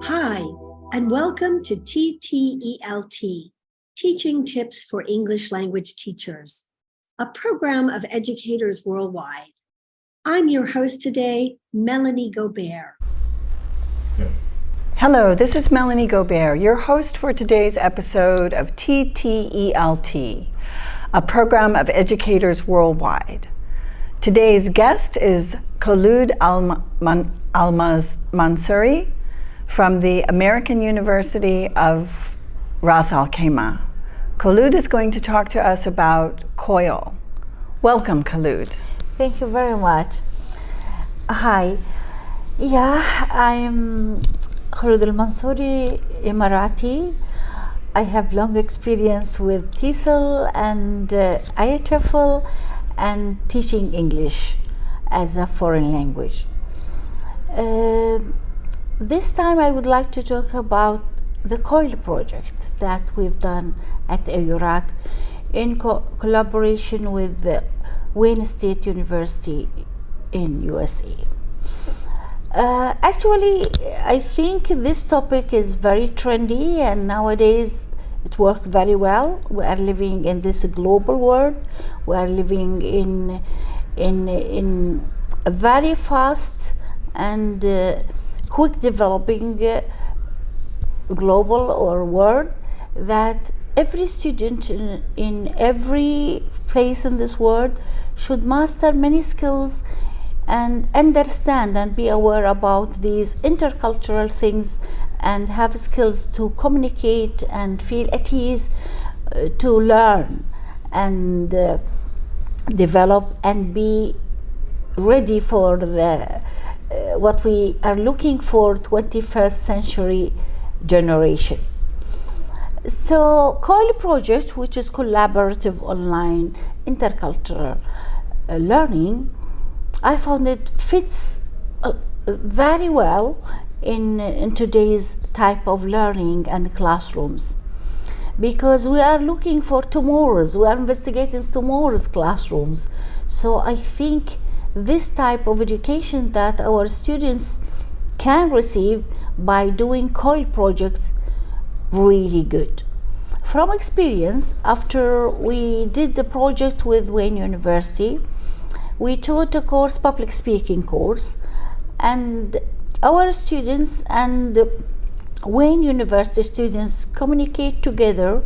Hi, and welcome to TTELT, Teaching Tips for English Language Teachers, a program of educators worldwide. I'm your host today, Melanie Gobert. Hello, this is Melanie Gobert, your host for today's episode of TTELT, a program of educators worldwide. Today's guest is Khaleda Al Mansoori from the American University of Ras Al Khaimah. Khaleda is going to talk to us about COIL. Welcome, Khaleda. Thank you very much. Hi. I'm Khaleda Al Mansoori, Emirati. I have long experience with TESOL and IATEFL and teaching English as a foreign language. This time I would like to talk about the COIL project that we've done at Iraq in collaboration with the Wayne State University in USA. Actually, I think this topic is very trendy and nowadays it works very well. We are living in this global world. We are living in a very fast and quick developing global or world that every student in every place in this world should master many skills and understand and be aware about these intercultural things and have skills to communicate and feel at ease, to learn and develop and be ready for the what we are looking for 21st century generation. So COIL project, which is collaborative online intercultural learning, I found it fits very well in today's type of learning and classrooms, because we are looking for tomorrow's, we are investigating tomorrow's classrooms. So I think this type of education that our students can receive by doing COIL projects really good. From experience, after we did the project with Wayne University, we taught a course, public speaking course, and our students and Wayne University students communicate together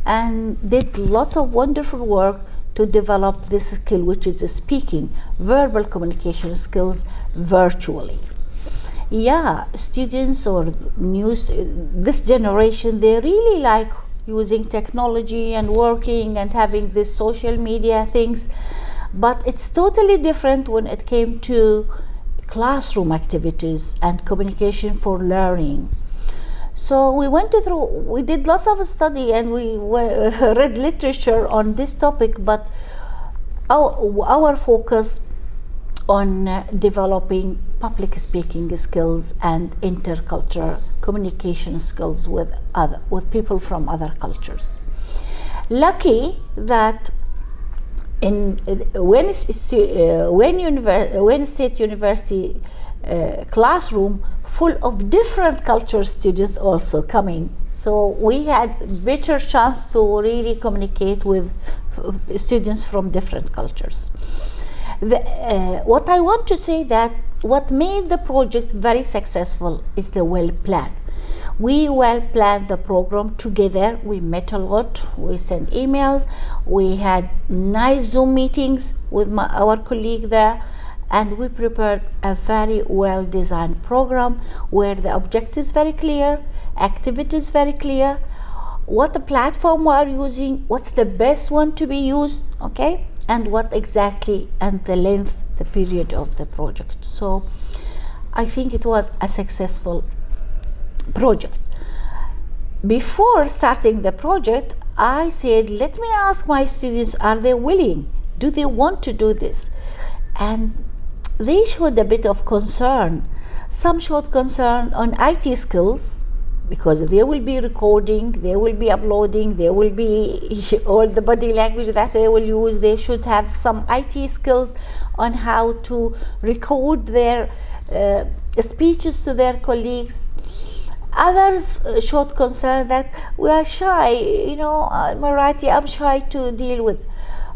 and did lots of wonderful work to develop this skill, which is speaking, verbal communication skills virtually. Students or this generation, they really like using technology and working and having this social media things, but it's totally different when it came to classroom activities and communication for learning. So we did lots of study and we read literature on this topic, but our focus on developing public speaking skills and intercultural communication skills with people from other cultures. Lucky that in Wayne State University classroom full of different culture students also coming, so we had better chance to really communicate with students from different cultures. What I want to say that what made the project very successful is the well plan. We well planned the program together. We met a lot, we sent emails, we had nice Zoom meetings with our colleague there, and we prepared a very well designed program where the objective is very clear, activities very clear, what the platform we are using, what's the best one to be used, okay, and what exactly, and the length, the period of the project. So I think it was a successful project. Before starting the project, I said, let me ask my students, are they willing? Do they want to do this? And they showed a bit of concern. Some showed concern on IT skills, because they will be recording, they will be uploading, they will be all the body language that they will use. They should have some IT skills on how to record their speeches to their colleagues. Others showed concern that we are shy, Marathi, I'm shy to deal with.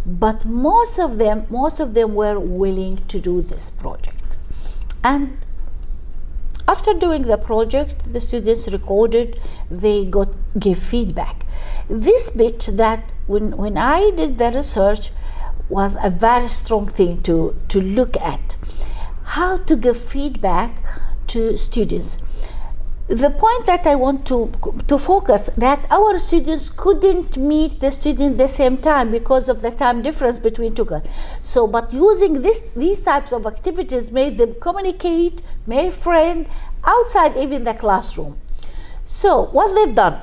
But most of them were willing to do this project. And after doing the project, the students recorded, they gave feedback. This bit that when I did the research was a very strong thing to look at. How to give feedback to students. The point that I want to focus, that our students couldn't meet the student the same time because of the time difference between two girls. So, but using these types of activities made them communicate, made friends outside even the classroom. So, what they've done,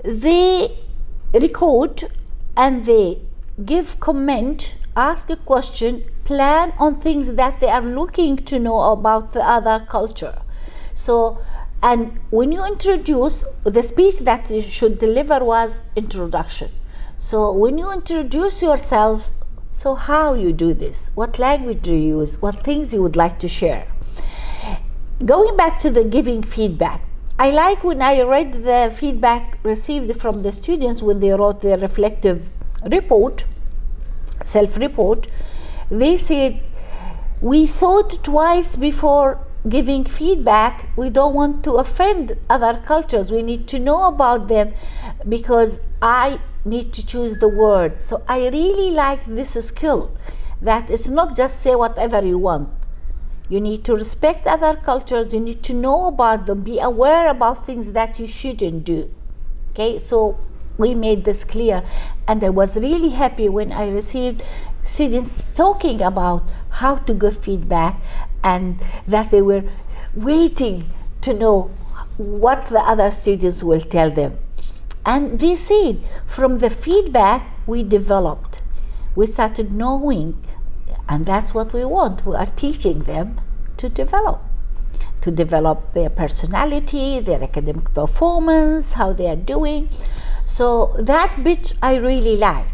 they record and they give comment, ask a question, plan on things that they are looking to know about the other culture. So, and when you introduce, the speech that you should deliver was introduction. So when you introduce yourself, so how you do this, what language do you use, what things you would like to share. Going back to the giving feedback, I like when I read the feedback received from the students when they wrote their reflective report, self-report. They said, we thought twice before giving feedback. We don't want to offend other cultures. We need to know about them because I need to choose the word. So I really like this skill, that it's not just say whatever you want. You need to respect other cultures. You need to know about them, be aware about things that you shouldn't do. Okay, so we made this clear, and I was really happy when I received students talking about how to give feedback, and that they were waiting to know what the other students will tell them. And they said, from the feedback we developed, we started knowing, and that's what we want. We are teaching them to develop their personality, their academic performance, how they are doing. So that bit I really like.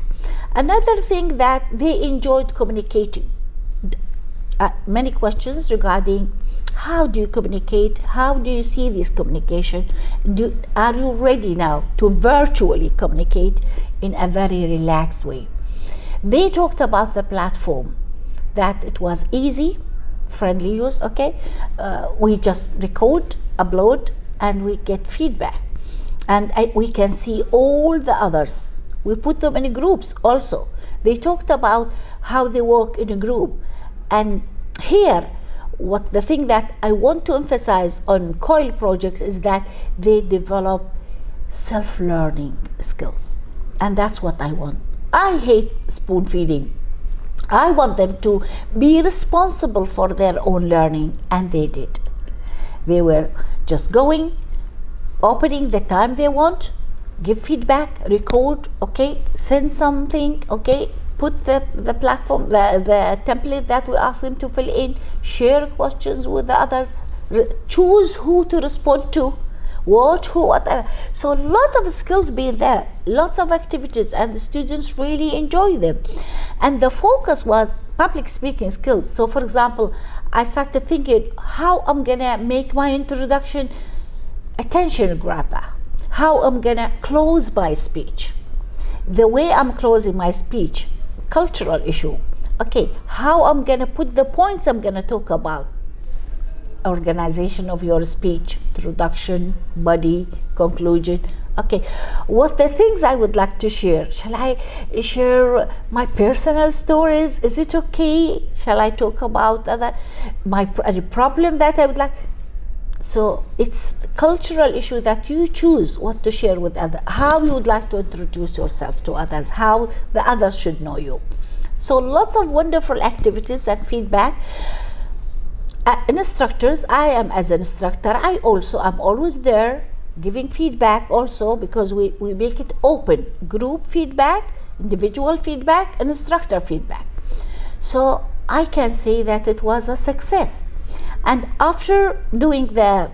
Another thing that they enjoyed communicating. Many questions regarding how do you communicate, how do you see this communication, are you ready now to virtually communicate in a very relaxed way. They talked about the platform, that it was easy, friendly use, okay, we just record, upload, and we get feedback, and we can see all the others. We put them in groups also. They talked about how they work in a group. And here, what the thing that I want to emphasize on COIL projects is that they develop self-learning skills. And that's what I want. I hate spoon feeding. I want them to be responsible for their own learning, and they did. They were just going, opening the time they want, give feedback, record, okay, send something, okay, put the platform, the template that we ask them to fill in, share questions with the others, choose who to respond to, whatever. So a lot of skills being there, lots of activities, and the students really enjoy them. And the focus was public speaking skills. So for example, I started thinking how I'm gonna make my introduction attention grabber, how I'm gonna close my speech, the way I'm closing my speech, cultural issue, okay, how I'm gonna put the points I'm gonna talk about, organization of your speech, introduction, body, conclusion, okay, what the things I would like to share. Shall I share my personal stories? Is it okay? Shall I talk about my problem that I would like? So it's the cultural issue that you choose what to share with others, how you would like to introduce yourself to others, how the others should know you. So lots of wonderful activities and feedback. Instructors, I am as an instructor, I'm always there giving feedback also, because we make it open, group feedback, individual feedback, and instructor feedback. So I can say that it was a success. And after doing the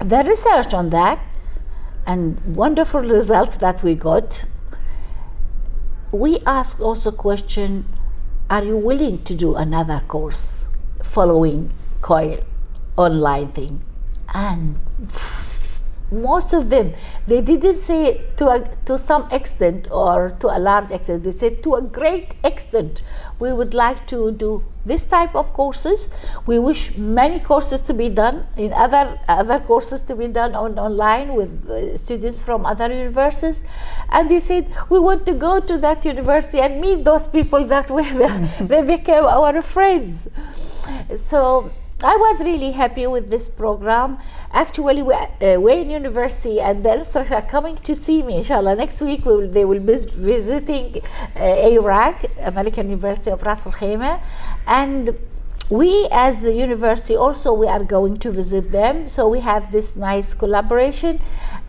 the research on that and wonderful results that we got, we asked also question, are you willing to do another course following COIL online thing? And most of them, they didn't say to some extent or to a large extent, they said to a great extent, we would like to do this type of courses. We wish many courses to be done in other courses to be done online with students from other universities. And they said, we want to go to that university and meet those people that were there. They became our friends. So I was really happy with this program. Actually, Wayne University and the instructor are coming to see me, inshallah. Next week, they will be visiting AURAC, American University of Ras Al Khaimah. And we as a university also, we are going to visit them. So we have this nice collaboration.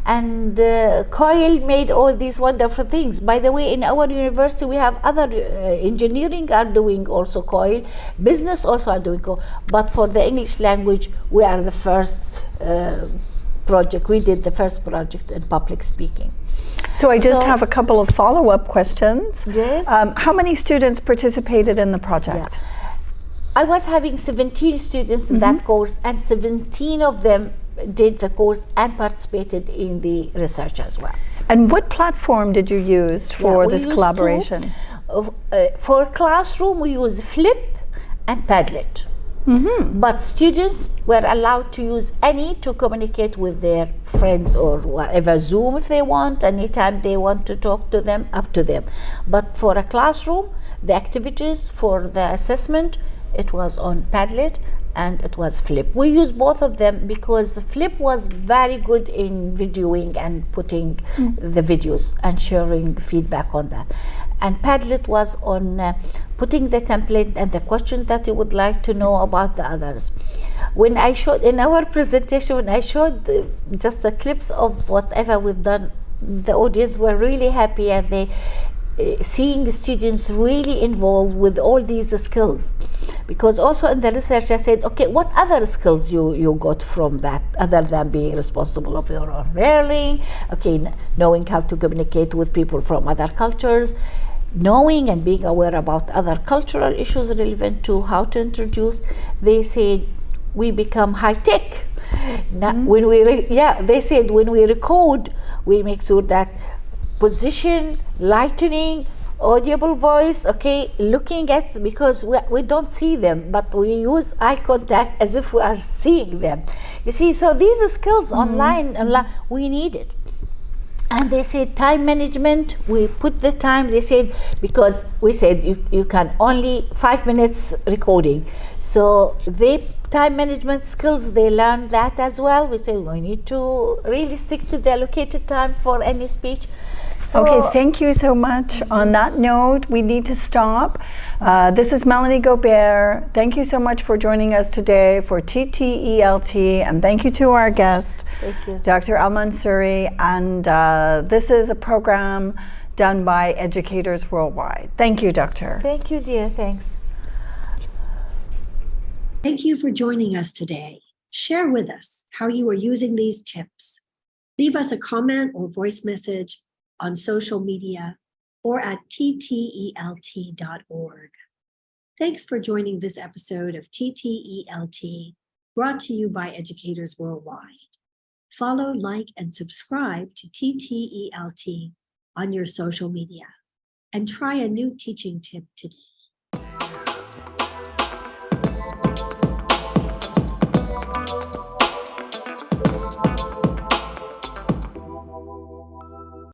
And COIL made all these wonderful things. By the way, in our university, we have other engineering are doing also COIL, business also are doing COIL. But for the English language, we are the first project. We did the first project in public speaking. So I just have a couple of follow-up questions. Yes. How many students participated in the project? Yeah. I was having 17 students in that course, and 17 of them did the course and participated in the research as well. And what platform did you use for this collaboration? For classroom, we use Flip and Padlet. But students were allowed to use any to communicate with their friends or whatever, Zoom if they want, anytime they want to talk to them, up to them. But for a classroom, the activities for the assessment, it was on Padlet and it was Flip. We use both of them because Flip was very good in videoing and putting the videos and sharing feedback on that. And Padlet was on putting the template and the questions that you would like to know about the others. When I showed, in our presentation, when I showed just the clips of whatever we've done, the audience were really happy, and they seeing the students really involved with all these skills. Because also in the research I said, okay, what other skills you got from that other than being responsible of your own learning? Okay, knowing how to communicate with people from other cultures, knowing and being aware about other cultural issues relevant to how to introduce. They said we become high tech. When they said when we record, we make sure that position, lightening, audible voice, okay, looking at, because we don't see them, but we use eye contact as if we are seeing them. You see, so these skills online, we need it. And they said time management, we put the time, they said, because we said you can only 5 minutes recording. So time management skills, they learn that as well. We say we need to really stick to the allocated time for any speech. So, okay, thank you so much. On that note, we need to stop. This is Melanie Gobert. Thank you so much for joining us today for TTELT, and thank you to our guest, thank you, Dr. Al Mansoori. And this is a program done by educators worldwide. Thank you, Doctor. Thank you, dear. Thanks. Thank you for joining us today. Share with us how you are using these tips. Leave us a comment or voice message on social media or at ttelt.org. Thanks for joining this episode of TTELT, brought to you by Educators Worldwide. Follow, like, and subscribe to TTELT on your social media, and try a new teaching tip today.